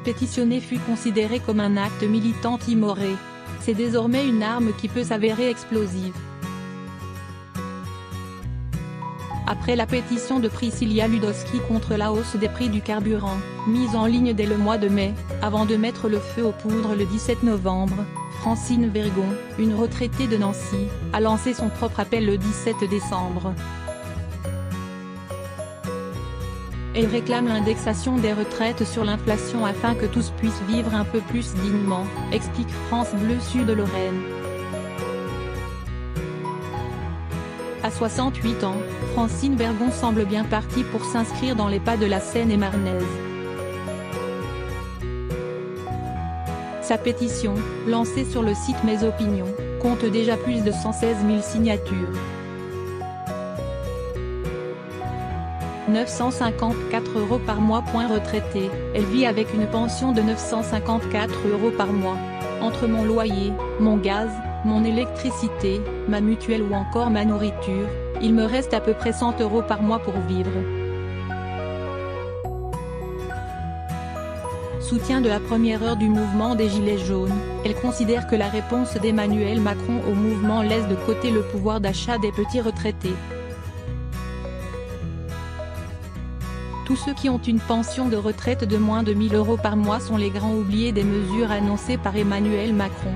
Pétitionner fut considéré comme un acte militant timoré. C'est désormais une arme qui peut s'avérer explosive. Après la pétition de Priscilla Ludowski contre la hausse des prix du carburant, mise en ligne dès le mois de mai, avant de mettre le feu aux poudres le 17 novembre, Francine Vergon, une retraitée de Nancy, a lancé son propre appel le 17 décembre. Elle réclame l'indexation des retraites sur l'inflation afin que tous puissent vivre un peu plus dignement, explique France Bleu Sud-Lorraine. À 68 ans, Francine Vergon semble bien partie pour s'inscrire dans les pas de la Seine-et-Marnaise. Sa pétition, lancée sur le site Mes Opinions, compte déjà plus de 116 000 signatures. 954 € par mois. Retraitée, elle vit avec une pension de 954 € par mois. Entre mon loyer, mon gaz, mon électricité, ma mutuelle ou encore ma nourriture, il me reste à peu près 100 € par mois pour vivre. Soutien de la première heure du mouvement des Gilets jaunes, elle considère que la réponse d'Emmanuel Macron au mouvement laisse de côté le pouvoir d'achat des petits retraités. Tous ceux qui ont une pension de retraite de moins de 1 000 € par mois sont les grands oubliés des mesures annoncées par Emmanuel Macron.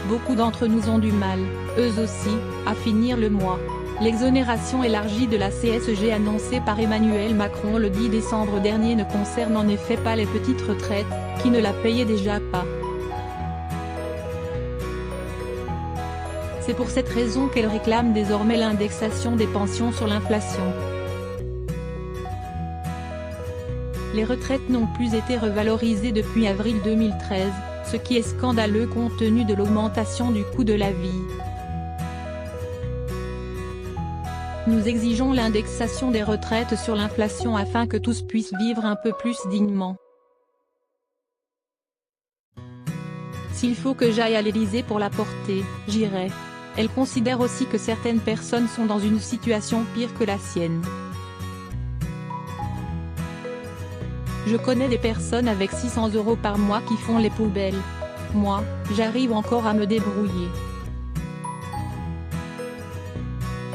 Beaucoup d'entre nous ont du mal, eux aussi, à finir le mois. L'exonération élargie de la CSG annoncée par Emmanuel Macron le 10 décembre dernier ne concerne en effet pas les petites retraites, qui ne la payaient déjà pas. C'est pour cette raison qu'elle réclame désormais l'indexation des pensions sur l'inflation. Les retraites n'ont plus été revalorisées depuis avril 2013, ce qui est scandaleux compte tenu de l'augmentation du coût de la vie. Nous exigeons l'indexation des retraites sur l'inflation afin que tous puissent vivre un peu plus dignement. S'il faut que j'aille à l'Élysée pour la porter, j'irai. Elle considère aussi que certaines personnes sont dans une situation pire que la sienne. Je connais des personnes avec 600 € par mois qui font les poubelles. Moi, j'arrive encore à me débrouiller.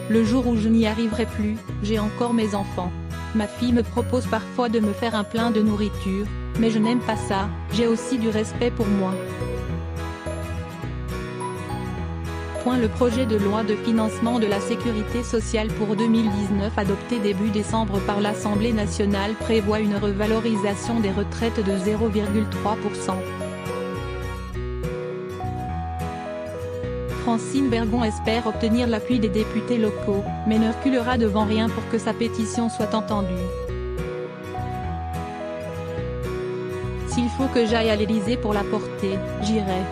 Le jour où je n'y arriverai plus, j'ai encore mes enfants. Ma fille me propose parfois de me faire un plein de nourriture, mais je n'aime pas ça, j'ai aussi du respect pour moi. Le projet de loi de financement de la sécurité sociale pour 2019 adopté début décembre par l'Assemblée nationale prévoit une revalorisation des retraites de 0,3%. Francine Vergon espère obtenir l'appui des députés locaux, mais ne reculera devant rien pour que sa pétition soit entendue. S'il faut que j'aille à l'Élysée pour la porter, j'irai.